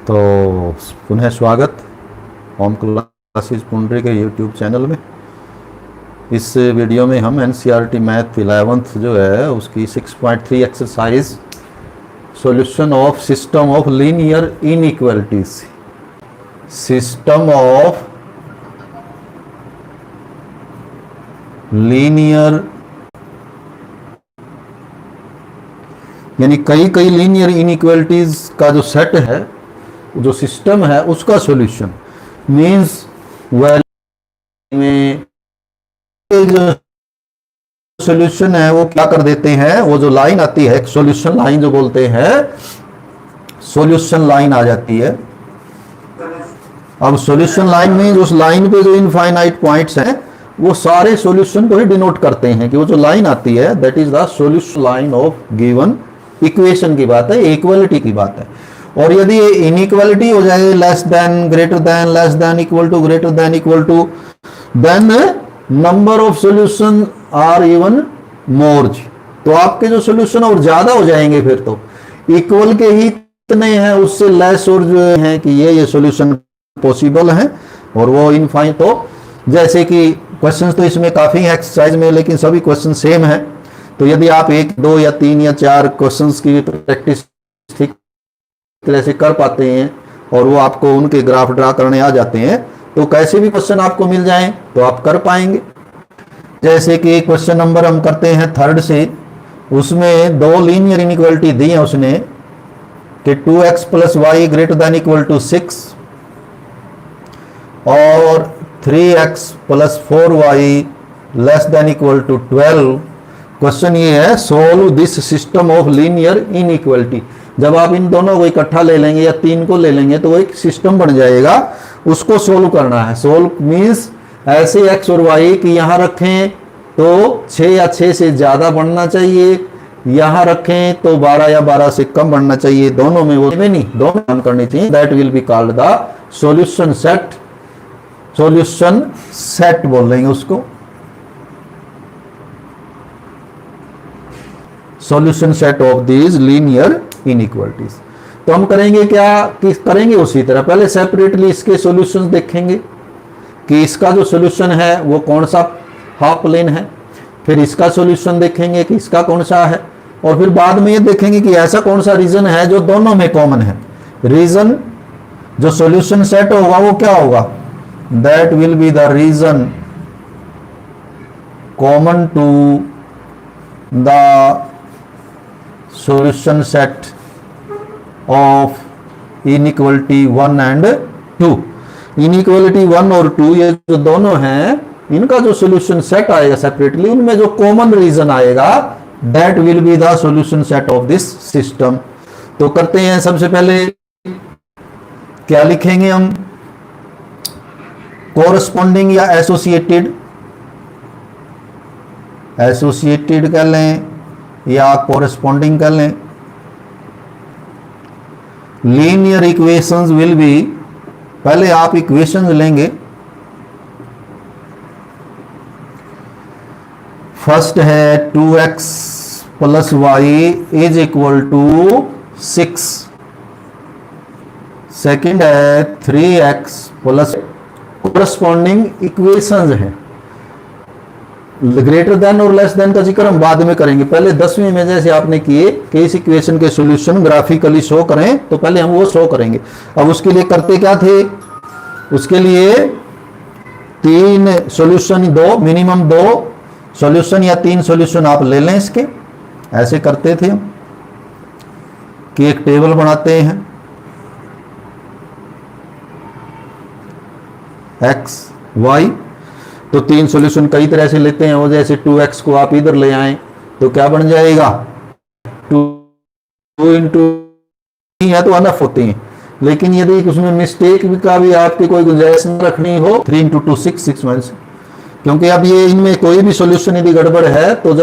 तो पुनः स्वागत होम क्लासेस पुंडरी के यूट्यूब चैनल में। इस वीडियो में हम एनसीईआरटी मैथ 11th जो है उसकी 6.3 exercise solution of system of linear inequalities, system of linear यानी कई कई लीनियर इनइक्वालिटीज का जो सेट है, जो सिस्टम है, उसका सॉल्यूशन मींस वैल्यू में जो सॉल्यूशन है वो क्या कर देते हैं, वो जो लाइन आती है सॉल्यूशन लाइन जो बोलते हैं, सॉल्यूशन लाइन आ जाती है। अब सॉल्यूशन लाइन में उस लाइन पे जो इनफाइनाइट पॉइंट्स हैं वो सारे सॉल्यूशन को ही डिनोट करते हैं कि वो जो लाइन आती है that is the solution line of given equation की बात है, इक्वालिटी की बात है। और यदि ये इनइक्वालिटी हो जाए less than, greater than, less than, equal to, greater than, equal to, then number of solution are even more, तो आपके जो सॉल्यूशन और ज्यादा हो जाएंगे। फिर तो इक्वल के ही इतने हैं, उससे लेस और जो है कि ये सॉल्यूशन पॉसिबल है और वो इनफाइन। तो जैसे कि क्वेश्चंस तो इसमें काफी है एक्सरसाइज में, लेकिन सभी क्वेश्चन सेम है। तो यदि आप 1, 2 या 3 या 4 क्वेश्चंस की प्रैक्टिस ठीक तरह से कर पाते हैं और वो आपको उनके ग्राफ ड्रा करने आ जाते हैं, तो कैसे भी क्वेश्चन आपको मिल जाएं तो आप कर पाएंगे। जैसे कि क्वेश्चन नंबर हम करते हैं 3rd से, उसमें 2 लीनियर इनइक्वालिटी दी है उसने कि 2x + y greater than equal to 6 और 3x + 4y less than equal to 12। Question ये है, solve this system of linear inequality. जब आप इन दोनों को इकट्ठा ले लेंगे या 3 को ले लेंगे तो वो एक सिस्टम बन जाएगा, उसको सोल्व करना है। सोल्व मीन्स ऐसे x और y की यहां रखें तो 6 या 6 से ज्यादा बढ़ना चाहिए, यहां रखें तो 12 या 12 से कम बढ़ना चाहिए, दोनों में वो नहीं, दोनों काम करनी चाहिए। That will be called the solution set. Solution set बोल देंगे उसको, solution set of these linear inequalities. तो हम करेंगे क्या कि करेंगे उसी तरह, पहले सेपरेटली इसके सॉल्यूशंस देखेंगे कि इसका जो सॉल्यूशन है वो कौन सा हाफ प्लेन है, फिर इसका सॉल्यूशन देखेंगे कि इसका कौन सा है, और फिर बाद में ये देखेंगे कि ऐसा कौन सा रीजन है जो दोनों में कॉमन है। रीजन जो सॉल्यूशन सेट होगा वो क्या होगा, that will be the region common to the solution set of inequality 1 and 2। inequality 1 और 2 ये जो दोनों हैं, इनका जो solution set आएगा सेपरेटली, उनमें जो common reason आएगा that will be the solution set of this system। तो करते हैं, सबसे पहले क्या लिखेंगे हम, corresponding या associated कर लें या कोरेस्पॉन्डिंग कर लें। लीनियर इक्वेशंस विल बी, पहले आप इक्वेशंस लेंगे। फर्स्ट है 2x + y is equal to 6, second है 3x + कोरेस्पॉन्डिंग इक्वेशंस है। ग्रेटर देन और लेस देन का जिक्र हम बाद में करेंगे, पहले 10वीं में जैसे आपने किए कि इस इक्वेशन के सॉल्यूशन ग्राफिकली शो करें, तो पहले हम वो शो करेंगे। अब उसके लिए करते क्या थे, उसके लिए 3 सॉल्यूशन, 2 मिनिमम 2 सॉल्यूशन या 3 सॉल्यूशन आप ले लें इसके। ऐसे करते थे हम कि एक टेबल बनाते हैं, x y, तो 3 सॉल्यूशन कई तरह से लेते हैं। वो जैसे 2x को आप इधर ले आए तो क्या बन जाएगा, 2 × है तो अनफ होते हैं, लेकिन यदि उसमें मिस्टेक का भी आपकी कोई गुंजाइश रखनी हो 3 × 2 6 6 -, क्योंकि अब ये इनमें कोई भी सॉल्यूशन यदि गड़बड़ है तो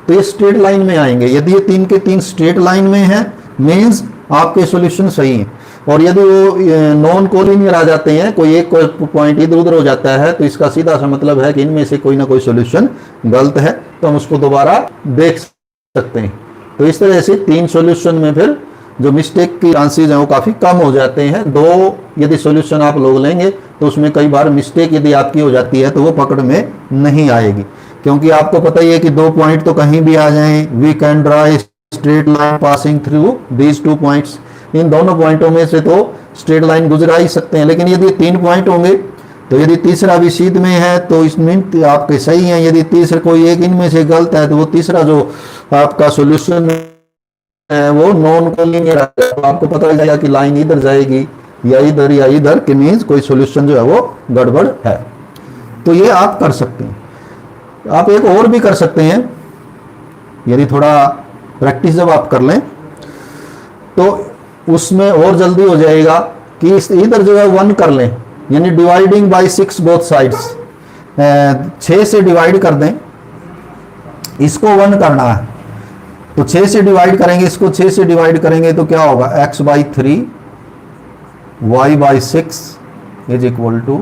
ये स्ट्रेट लाइन में आएंगे। यदि ये 3 के 3 स्ट्रेट लाइन में है मीन्स आपके सॉल्यूशन सही है, और यदि वो नॉन कोलिनियर आ जाते हैं, कोई एक पॉइंट इधर उधर हो जाता है, तो इसका सीधा सा मतलब है कि इनमें से कोई ना कोई सॉल्यूशन गलत है, तो हम उसको दोबारा देख सकते हैं। तो इस तरह से 3 सॉल्यूशन में फिर जो मिस्टेक की चांसेस हैं वो काफ़ी कम हो जाते हैं। दो यदि सॉल्यूशन आप लोग लेंगे तो उसमें कई बार मिस्टेक यदि आपकी हो जाती है तो वो पकड़ में नहीं आएगी, क्योंकि आपको पता ही है कि 2 पॉइंट तो कहीं भी आ जाएं। We can draw a straight line passing through these 2 points, इन दोनों पॉइंटों में से तो स्ट्रेट लाइन गुजरा ही सकते हैं। लेकिन यदि 3 पॉइंट होंगे तो यदि तीसरा भी सीध में है तो इसमें आपके सही है, यदि तीसरा कोई एक इनमें से गलत है तो वो तीसरा जो आपका सॉल्यूशन है वो नॉन कोलिनियर है। तो आपको पता चल जाएगा कि लाइन इधर जाएगी या इधर, कि मीन्स कोई सॉल्यूशन जो है वो गड़बड़ है। तो ये आप कर सकते हैं। आप एक और भी कर सकते हैं, यदि थोड़ा प्रैक्टिस जब आप कर लें तो उसमें और जल्दी हो जाएगा कि इधर जो है 1 कर लें, यानी डिवाइडिंग बाय 6 बोथ साइड्स, 6 से डिवाइड कर दें, इसको 1 करना है तो 6 से डिवाइड करेंगे, इसको 6 से डिवाइड करेंगे तो क्या होगा, x/3 y/6 is equal to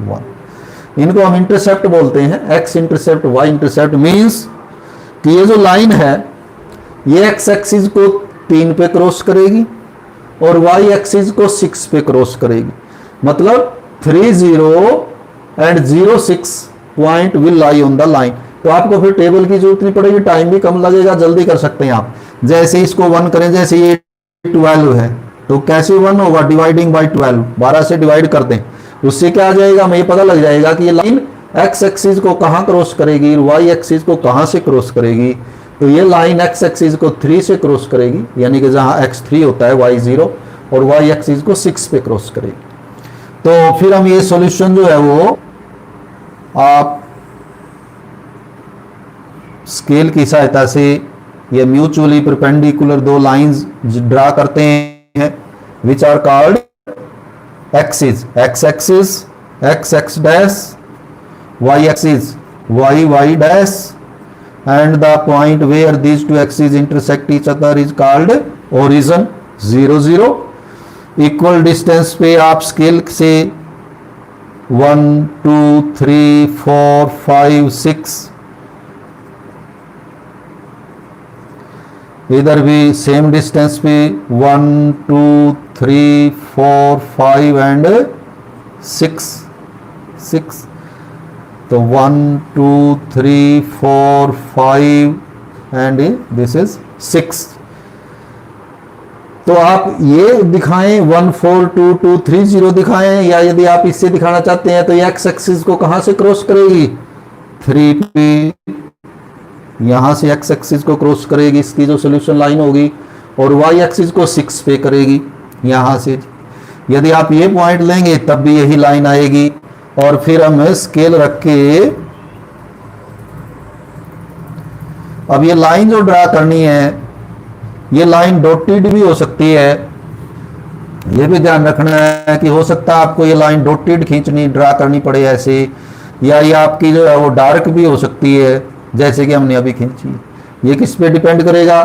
1। इनको हम इंटरसेप्ट बोलते हैं, x intercept y intercept. Means कि ये जो लाइन है ये x एक्सिस को 3 पे क्रॉस करेगी और y एक्सिस को 6 पे क्रॉस करेगी। मतलब 3, 0 and 0, 6 point will lie on the line. तो आपको फिर टेबल की जरूरत नहीं पड़ेगी, टाइम भी कम लगेगा, जल्दी कर सकते हैं आप। जैसे इसको 1 करें, जैसे ये 12 है तो कैसे 1 होगा, डिवाइडिंग बाय 12, 12 से डिवाइड कर दें, उससे क्या आ जाएगा, हमें ये पता लग जाएगा कि ये लाइन x एक्सिस को कहां क्रॉस करेगी, y एक्सिस को कहां से क्रॉस करेगी। तो ये लाइन x एक्सिस को 3 से क्रॉस करेगी, यानी कि जहां x 3 होता है y 0, और y एक्सिस को 6 पे क्रॉस करेगी। तो फिर हम ये सॉल्यूशन जो है वो आप स्केल की सहायता से ये म्यूचुअली परपेंडिकुलर 2 लाइंस ड्रा करते हैं, which are called axis, x axis x dash, y axis y dash, and the point where these 2 axes intersect each other is called origin, 0, 0। Equal distance पे आप scale से 1, 2, 3, 4, 5, 6, इधर भी same distance पे 1, 2, 3, 4, 5 and 6। तो 1, 2, 3, 4, 5 and this is 6। तो आप ये दिखाएं 1, 4, 2, 2, 3, 0 दिखाएं, या यदि आप इससे दिखाना चाहते हैं तो x एक्सिस को कहां से क्रॉस करेगी, 3 पे, यहां से x एक्सिस को क्रॉस करेगी, इसकी जो सॉल्यूशन लाइन होगी, और y एक्सिस को 6 पे करेगी यहां से। यदि आप ये पॉइंट लेंगे तब भी यही लाइन आएगी। और फिर हम स्केल रख के अब ये लाइन जो ड्रा करनी है, ये लाइन डॉटेड भी हो सकती है। ये भी ध्यान रखना है कि हो सकता है आपको ये लाइन डॉटेड खींचनी, ड्रा करनी पड़े ऐसे, या ये आपकी जो है वो डार्क भी हो सकती है जैसे कि हमने अभी खींची। ये किस पे डिपेंड करेगा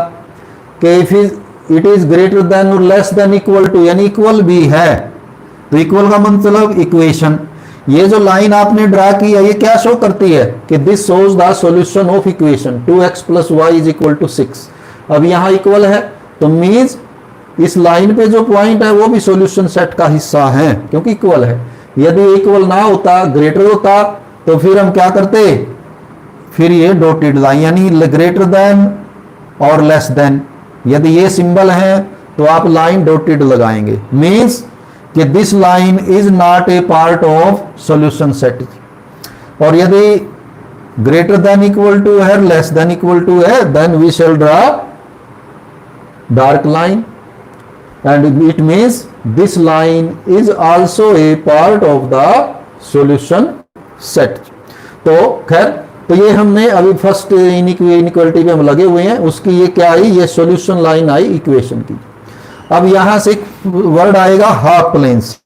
कि if it is greater than और लेस देन इक्वल टू, यानी इक्वल भी है तो इक्वल का मतलब इक्वेशन। ये जो लाइन आपने ड्रा की है ये क्या शो करती है कि this shows the solution of equation 2x + y = 6। अब यहां इक्वल है तो मींस इस लाइन पे जो पॉइंट है वो भी सॉल्यूशन सेट का हिस्सा है क्योंकि इक्वल है। यदि इक्वल ना होता, ग्रेटर होता, तो फिर हम क्या करते, फिर ये डॉटेड लाइन यानी ग्रेटर देन और लेस देन, यदि ये सिंबल है तो आप लाइन डॉटेड लगाएंगे, मींस कि this line is not a part of solution set. और यदि ग्रेटर देन इक्वल टू है, लेस देन इक्वल टू है, then we shall draw dark line and it means this line is also a part of the solution set. तो खैर, तो ये हमने अभी फर्स्ट इनइक्वालिटी पे हम लगे हुए हैं, उसकी ये क्या आई, ये सॉल्यूशन लाइन आई इक्वेशन की। अब यहां से एक वर्ड आएगा हाफ प्लेन्स,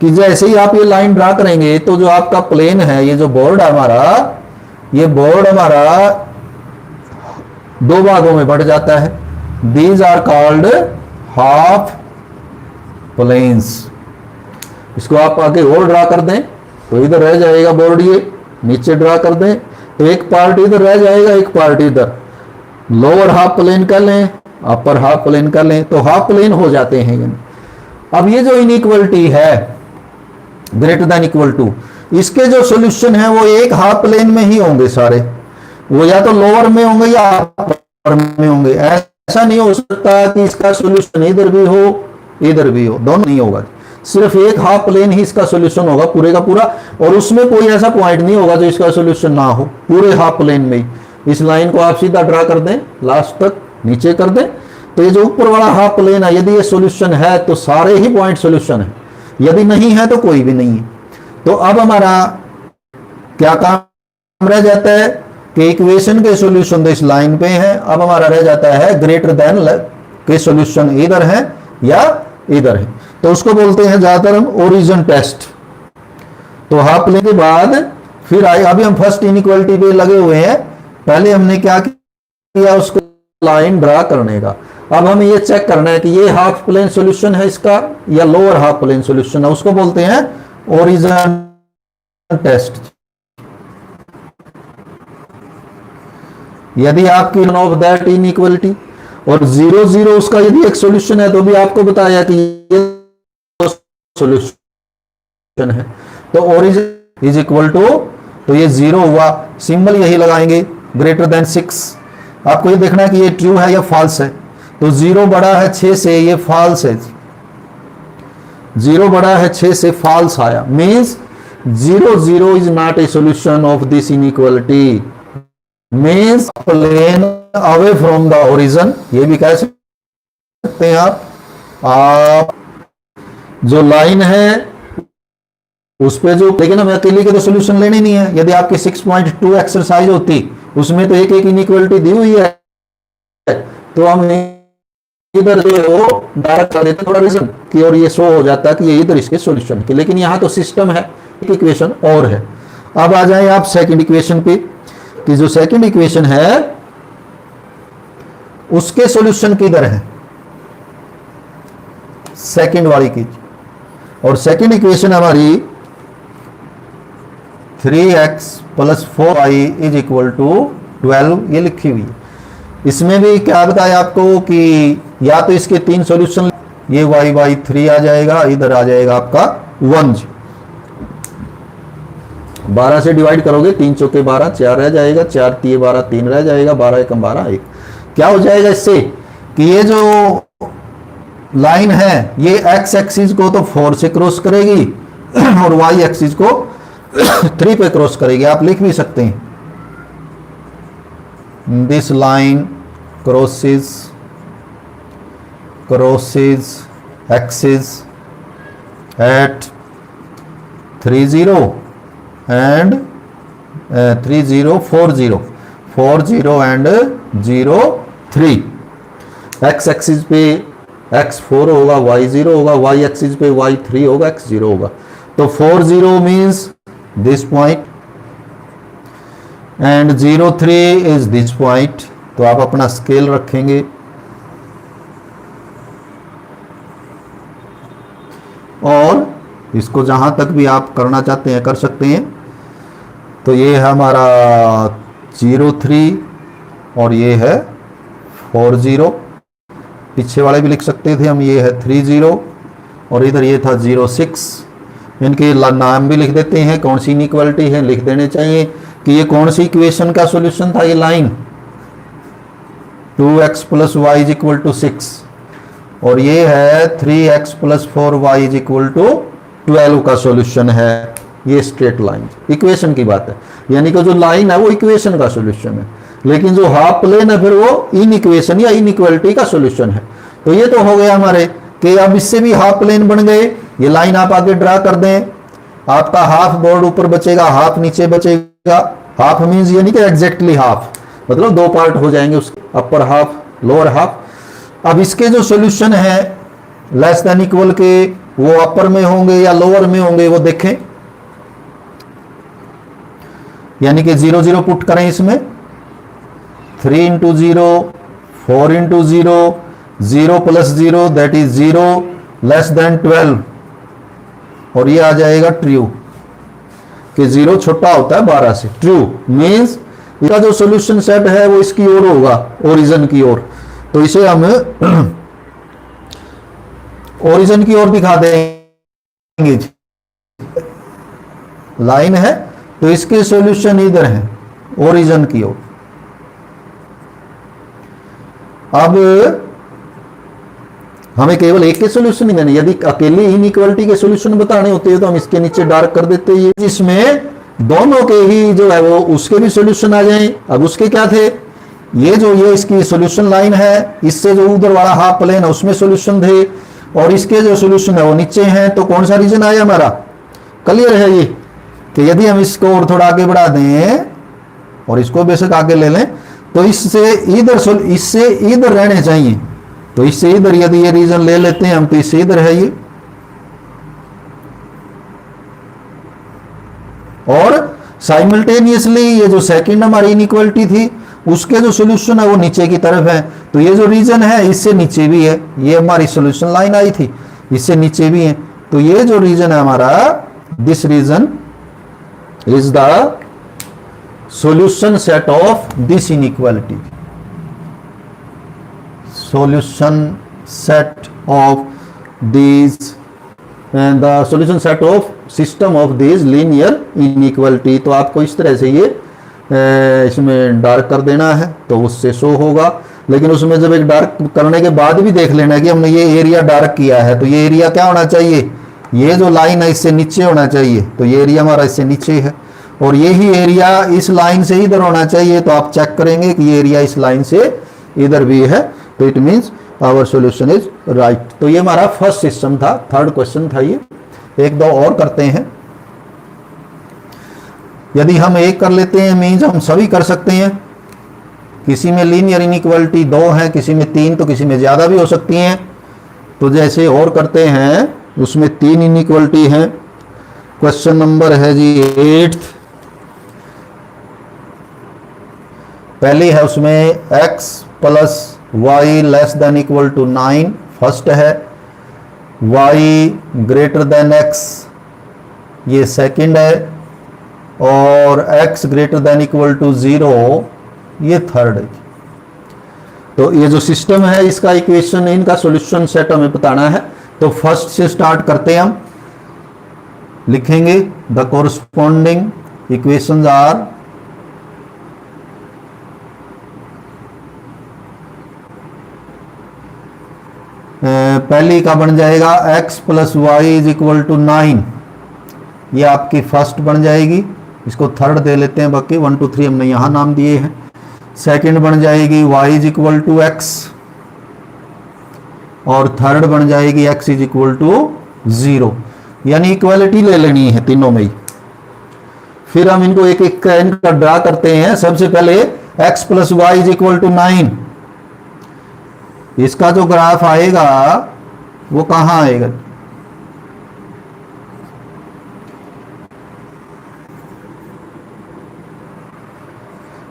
कि जैसे ही आप ये लाइन ड्रा करेंगे तो जो आपका प्लेन है, ये जो बोर्ड हमारा, ये बोर्ड हमारा 2 भागों में बढ़ जाता है। These are called half planes. इसको आप आगे और ड्रा कर दें तो इधर रह जाएगा बोर्ड, ये नीचे ड्रा कर दें तो एक पार्ट इधर रह जाएगा, एक पार्ट इधर। लोअर हाफ प्लेन कर लें अपर हाफ प्लेन कर लें तो हाफ प्लेन हो जाते हैं। अब ये जो इनइक्वलिटी है ग्रेटर देन इक्वल टू, इसके जो सॉल्यूशन है वो एक हाफ प्लेन में ही होंगे सारे, वो या तो लोअर में होंगे या अपर में होंगे। ऐसा नहीं हो सकता कि इसका सॉल्यूशन इधर भी हो इधर भी हो, दोनों नहीं होगा, सिर्फ एक हाफ प्लेन ही इसका सॉल्यूशन होगा पूरे का पूरा, और उसमें कोई ऐसा पॉइंट नहीं होगा जो इसका सॉल्यूशन ना हो पूरे हाफ प्लेन में ही। इस लाइन को आप सीधा ड्रा कर दें, लास्ट तक नीचे कर दें, तो ये जो ऊपर वाला हाफ प्लेन है, यदि ये सॉल्यूशन है तो सारे ही पॉइंट सॉल्यूशन है, यदि नहीं है तो कोई भी नहीं है। तो अब हमारा क्या काम रह जाता है कि इक्वेशन के सॉल्यूशन तो इस लाइन पे है, अब हमारा रह जाता है ग्रेटर देन के सॉल्यूशन इधर है या इधर है, तो उसको बोलते हैं ज्यादातर हम ओरिजिन टेस्ट। तो हाफ प्लेन के बाद फिर आए, अभी हम फर्स्ट इनइक्वालिटी पे लगे हुए हैं, पहले हमने क्या किया, उसको लाइन ड्रा करने का। अब हमें ये चेक करना है कि ये हाफ प्लेन सॉल्यूशन है इसका या लोअर हाफ प्लेन सॉल्यूशन है, उसको बोलते हैं ओरिजिन टेस्ट। यदि आपकी नॉन ऑफ दैट इनइक्वालिटी और 0 0 उसका यदि एक सॉल्यूशन है, तो भी आपको बताया कि ये सॉल्यूशन है, तो ओरिजिन इज इक्वल टू, तो ये 0 हुआ, सिंबल यही लगाएंगे ग्रेटर देन 6। आपको ये देखना है कि ये ट्रू है या फॉल्स है, तो 0 बड़ा है 6 से, ये फॉल्स है, 0 बड़ा है 6 से, फॉल्स आया, means 0 0 is not a solution of this inequality, means plane away from the origin. ये भी कह सकते हैं आप जो लाइन है उस पे जो, लेकिन हमें अकेले के तो सॉल्यूशन लेने नहीं है। यदि आपकी 6.2 एक्सरसाइज होती, उसमें तो एक एक इनइक्वालिटी दी हुई है, तो हम इधर जो है वो डायरेक्ट कर देते थोड़ा रीजन कि, और ये शो हो जाता कि ये इधर इसके सॉल्यूशन के, लेकिन यहाँ तो सिस्टम है, एक इक्वेशन और है। अब आ जाए आप सेकंड इक्वेशन पे, कि जो सेकंड इक्वेशन है उसके सॉल्यूशन किधर है, सेकंड वाली की, और सेकंड इक्वेशन हमारी 3x + 4y is equal to 12, ये लिखी हुई है। इसमें भी क्या बताया आपको कि या तो इसके 3 सॉल्यूशन, ये y/3 आ जाएगा, इधर आ जाएगा आपका 1, 12 से डिवाइड करोगे, 3 चौके 12, 4 रह जाएगा, 4 तिये 12, 3 रह जाएगा, 12 एकम 12, 1। क्या हो जाएगा इससे कि ये जो लाइन है ये x एक्सिस को तो 4 से क्रॉस करेगी और y एक्सिस को 3 पे क्रॉस करेगी। आप लिख भी सकते हैं this line crosses axis at 3 0 and 3 0 4 0 and 0 3। x axis पे x 4 होगा, y 0 होगा, y एक्सिस पे y 3 होगा, x 0 होगा। तो 4 0 means this point and 0 3 is this point. तो आप अपना स्केल रखेंगे, और इसको जहां तक भी आप करना चाहते हैं कर सकते हैं। तो ये है हमारा 0 3 और ये है 4 0, पीछे वाले भी लिख सकते थे हम, ये है 3 0 और इधर ये था 0 6। इनके नाम भी लिख देते हैं, कौन सी इनइक्वालिटी है लिख देने चाहिए कि ये कौन सी इक्वेशन का सॉल्यूशन था। ये line 2x + y is equal to 6 और ये है 3x + 4y is equal to 12 का सॉल्यूशन है। ये स्ट्रेट लाइन इक्वेशन की बात है, यानी कि जो लाइन है वो इक्वेशन का सॉल्यूशन है, लेकिन जो हाफ प्लेन है फिर वो इन इक्वेशन या इनइक्वालिटी का सॉल्यूशन है। तो ये तो हो गया हमारे कि अब इससे भी हाफ प्लेन बन गए। ये लाइन आप आगे ड्रा कर दें, आपका हाफ बोर्ड ऊपर बचेगा, हाफ नीचे बचेगा। हाफ मीन्स ये नहीं कि एग्जैक्टली हाफ, मतलब 2 पार्ट हो जाएंगे उसके, अपर हाफ लोअर हाफ। अब इसके जो सॉल्यूशन है लेस देन इक्वल के, वो अपर में होंगे या लोअर में होंगे वो देखें, यानी कि 0 0 पुट करें इसमें, 3 × 0 4 × 0 0 + 0 दैट इज 0 लेस देन 12, और ये आ जाएगा ट्रू कि 0 छोटा होता है 12 से। ट्रू मीन्स इसका जो सॉल्यूशन सेट है वो इसकी ओर होगा, ओरिजिन की ओर। तो इसे हम ओरिजिन की ओर दिखा देंगे। लाइन है तो इसके सॉल्यूशन इधर है ओरिजिन की ओर। अब हमें केवल एक के सॉल्यूशन नहीं देने, यदि अकेले इनइक्वालिटी के सॉल्यूशन बताने होते हैं तो हम इसके नीचे डार्क कर देते हैं, जिसमें दोनों के ही जो है वो उसके भी सॉल्यूशन आ जाएं। अब उसके क्या थे, ये इसकी सॉल्यूशन लाइन है, इससे जो उधर वाला हाफ प्लेन है उसमें सॉल्यूशन थे, और इसके जो सॉल्यूशन है वो नीचे हैं। तो कौन सा रीजन आया हमारा, क्लियर है ये कि यदि हम इसको और थोड़ा आगे बढ़ा दें और इसको बेशक आगे ले लें तो इससे इधर रहने चाहिए। तो इससे इधर यदि ये रीजन ले लेते हैं हम तो इससे इधर है ये, और साइमल्टेनियसली ये जो सेकंड हमारी इनइक्वालिटी थी उसके जो सॉल्यूशन है वो नीचे की तरफ है। तो ये जो रीजन है इससे नीचे भी है, ये हमारी सॉल्यूशन लाइन आई थी इससे नीचे भी है। तो ये जो रीजन है हमारा, this region is the solution set of this inequality. Solution set of these and the solution set of system of these linear inequality. तो आपको इस तरह से ये इसमें डार्क कर देना है तो उससे शो होगा। लेकिन उसमें जब एक डार्क करने के बाद भी देख लेना है कि हमने ये एरिया डार्क किया है तो ये एरिया क्या होना चाहिए, ये जो लाइन है इससे नीचे होना चाहिए। तो ये एरिया हमारा इससे नीचे है और यही एरिया इस लाइन से इधर होना चाहिए। तो आप चेक करेंगे कि ये एरिया इस लाइन से इधर भी है, तो it means our solution is right. तो ये हमारा फर्स्ट सिस्टम था, थर्ड क्वेश्चन था ये। एक दो और करते हैं, यदि हम एक कर लेते हैं मींस हम सभी कर सकते हैं। किसी में लीनियर इनइक्वालिटी 2 है, किसी में 3, तो किसी में ज्यादा भी हो सकती हैं। तो जैसे और करते हैं उसमें 3 इनइक्वालिटी है। क्वेश्चन नंबर है जी 8। पहली है उसमें x plus y less than equal to 9 first है, y ग्रेटर देन x ये सेकंड है, और x greater than equal to 0 ये थर्ड है। तो ये जो सिस्टम है इसका इक्वेशन, इनका सॉल्यूशन सेट हमें बताना है। तो फर्स्ट से स्टार्ट करते हैं हम, लिखेंगे द कोरस्पॉन्डिंग इक्वेशंस आर पहली का बन जाएगा x plus y is equal to 9, ये आपकी फर्स्ट बन जाएगी। इसको थर्ड दे लेते हैं, बाकी 1 2 3 हमने यहां नाम दिए हैं। सेकंड बन जाएगी y is equal to x, और थर्ड बन जाएगी x इज इक्वल टू 0, यानी इक्वालिटी ले लेनी है तीनों में ही। फिर हम इनको एक एक इनका ड्रा करते हैं। सबसे पहले x plus y is equal to 9, इसका जो ग्राफ आएगा वो कहां आएगा,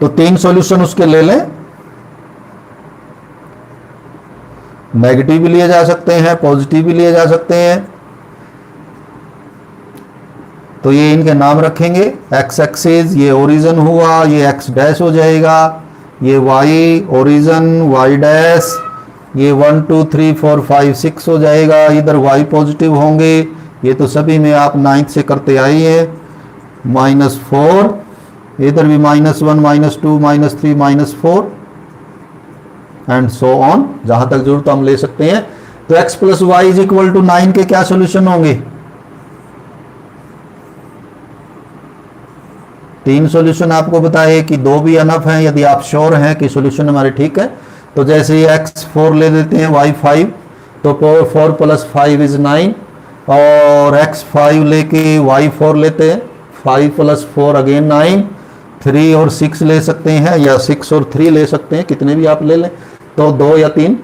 तो 3 सॉल्यूशन उसके ले लें। नेगेटिव भी लिए जा सकते हैं, पॉजिटिव भी लिए जा सकते हैं। तो ये इनके नाम रखेंगे, एक्स एक्सिस ये ओरिजिन हुआ, ये एक्स डैश हो जाएगा, ये वाई ओरिजिन वाई डैश, ये 1 2 3 4 5 6 हो जाएगा। इधर वाई पॉजिटिव होंगे, ये तो सभी में आप 9th से करते आए हैं। -4, इधर भी -1 -2 -3 -4 एंड सो ऑन, जहां तक जरूरत हम ले सकते हैं। तो x plus y is equal to 9 के क्या सोल्यूशन होंगे, 3 सॉल्यूशन आपको बताए कि 2 भी अनफ हैं यदि आप श्योर हैं कि सॉल्यूशन हमारे ठीक है। तो जैसे ये x4 ले लेते हैं, y5, तो 4 प्लस 5 इज 9, और x5 लेके y4 लेते हैं, 5 प्लस 4 अगेन 9, 3 और 6 ले सकते हैं, या 6 और 3 ले सकते हैं, कितने भी आप ले लें। तो 2 या 3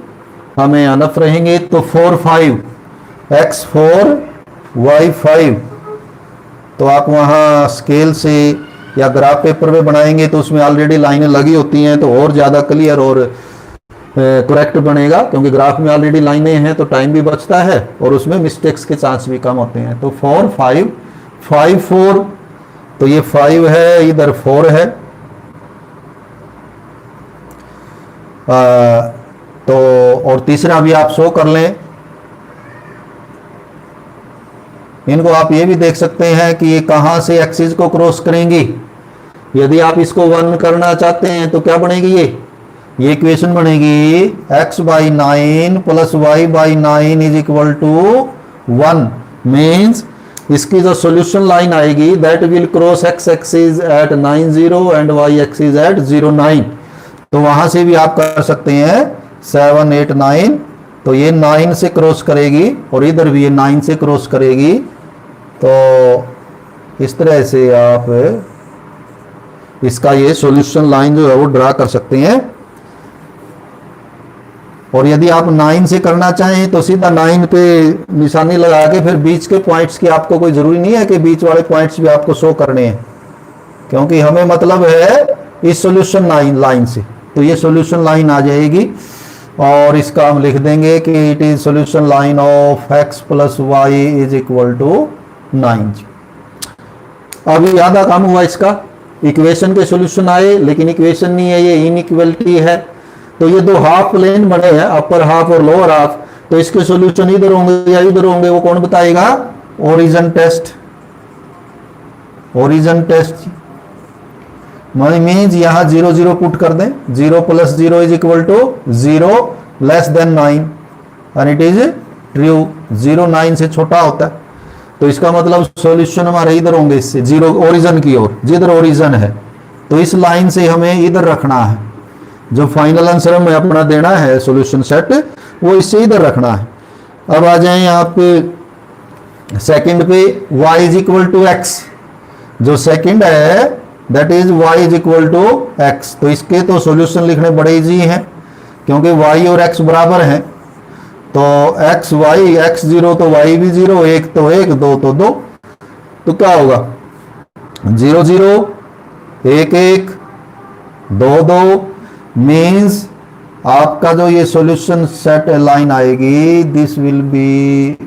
हमें अनफ रहेंगे। तो 4 5 x4 y5, तो आप वहाँ स्केल से या ग्राफ पेपर पे बनाएंगे तो उसमें ऑलरेडी लाइनें लगी होती हैं, तो और ज़्यादा क्लियर और करेक्ट बनेगा, क्योंकि ग्राफ में ऑलरेडी लाइनें हैं तो टाइम भी बचता है और उसमें मिस्टेक्स के चांस भी कम होते हैं। तो 4 5 5 4, तो ये 5 है, इधर 4 है, तो और तीसरा भी आप शो कर लें, इनको आप ये भी देख सकते हैं कि ये कहां से एक्सिस को क्रॉस करेंगी। यदि आप इसको 1 करना चाहते हैं तो क्या बनेगी, ये इक्वेशन बनेगी x by 9 plus y by 9 is equal to 1। Means इसकी जो सॉल्यूशन लाइन आएगी that will cross x axis at 90 and y axis at 09। तो वहां से भी आप कर सकते हैं 7 8 9, तो ये 9 से क्रॉस करेगी और इधर भी ये 9 से क्रॉस करेगी। तो इस तरह से आप इसका ये सॉल्यूशन लाइन जो है वो ड्रा कर सकते हैं। और यदि आप 9 से करना चाहें तो सीधा 9 पे निशानी लगा के फिर बीच के पॉइंट्स की आपको कोई जरूरी नहीं है कि बीच वाले पॉइंट्स भी आपको शो करने हैं, क्योंकि हमें मतलब है इस सॉल्यूशन लाइन से। तो ये सॉल्यूशन लाइन आ जाएगी और इसका हम लिख देंगे कि it is solution line of x plus y is equal to 9। अभी आधा काम हुआ इसका, इक्वेशन के सॉल्यूशन आए लेकिन इक्वेशन नहीं है, ये इनइक्वालिटी है। तो ये दो हाफ प्लेन बने हैं, अपर हाफ और लोअर हाफ, तो इसके सॉल्यूशन इधर होंगे या इधर होंगे वो कौन बताएगा, origin test. Origin test means यहां 0 0 पुट कर दें, 0 plus 0 is equal to 0 less than 9 and it is true. 0 9 से छोटा होता है, तो इसका मतलब सॉल्यूशन हमारे इधर होंगे, इससे 0 ओरिजिन की ओर, जिधर ओरिजिन है। तो इस लाइन से हमें इधर रखना है, जो फाइनल आंसर हमें अपना देना है सॉल्यूशन सेट, वो इससे इधर रखना है। अब आ जाएं आप सेकंड पे, y is equal to x. जो सेकंड है that is y is equal to x. तो इसके तो सॉल्यूशन लिखने बड़े इजी हैं, क्योंकि y और x बराबर हैं। तो x y, x 0 तो y भी 0, 1 तो 1, 2 तो 2। तो क्या होगा 0 0 1 1 2 2। मीन्स आपका जो ये सॉल्यूशन सेट लाइन आएगी, this will be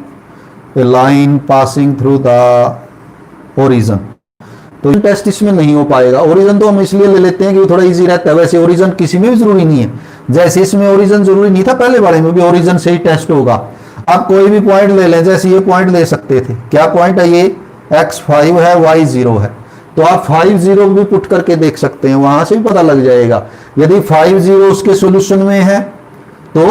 A line passing through the origin. तो टेस्ट इसमें नहीं हो पाएगा। ओरिजिन तो हम इसलिए ले लेते हैं कि थोड़ा इजी रहता है, वैसे ओरिजिन किसी में भी जरूरी नहीं है। जैसे इसमें ओरिजिन जरूरी नहीं था, पहले वाले में भी ओरिजिन से ही टेस्ट होगा। आप कोई भी पॉइंट ले लें, जैसे ये पॉइंट ले सकते थे, क्या पॉइंट है ये, x 5 है y 0 है, तो आप 5 0 भी पुट करके देख सकते हैं, वहां से भी पता लग जाएगा। यदि 5 0 उसके सॉल्यूशन में है तो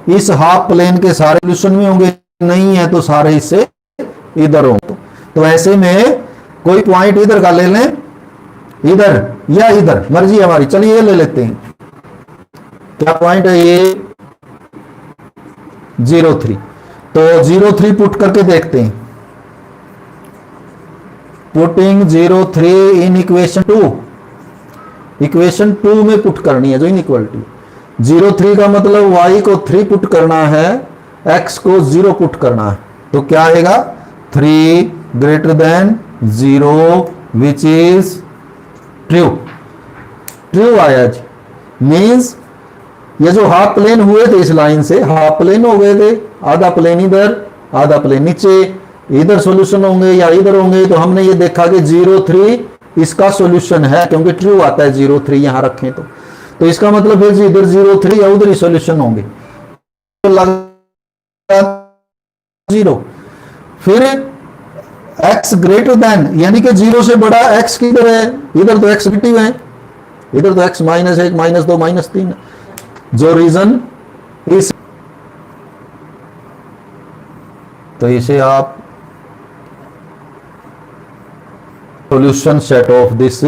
इस हाफ प्लेन के सारे सॉल्यूशन में होंगे, नहीं है तो सारे इससे इधर होंगे। तो ऐसे में कोई पॉइंट इधर का ले लें, इधर या इधर, मर्जी हमारी। चलिए ये ले लेते हैं, क्या पॉइंट है ये 0 3। तो 0 3 पुट करके देखते हैं। पुटिंग 0 3 इन इक्वेशन 2, इक्वेशन 2 में पुट करनी है जो इनइक्वालिटी। 0 3 का मतलब y को 3 पुट करना है, x को 0 पुट करना है। तो क्या आएगा 3 greater than 0 which is true. True आया जी। मीन्स ये जो हाफ प्लेन हुए थे इस लाइन से, हाफ प्लेन हो गए थे, आधा प्लेन इधर आधा प्लेन नीचे, इधर सॉल्यूशन होंगे या इधर होंगे। तो हमने ये देखा कि 0 3 इसका सॉल्यूशन है, क्योंकि ट्रू आता है 0 3 यहां रखें तो इसका मतलब फिर इधर 0 3 या उधर ही सॉल्यूशन होंगे। तो लगा 0, फिर x ग्रेटर देन, यानी कि 0 से बड़ा x किधर है, इधर तो x नेगेटिव है, इधर तो x -1 -2 -3, जो रीजन इस, तो इसे आप सॉल्यूशन सेट ऑफ दिस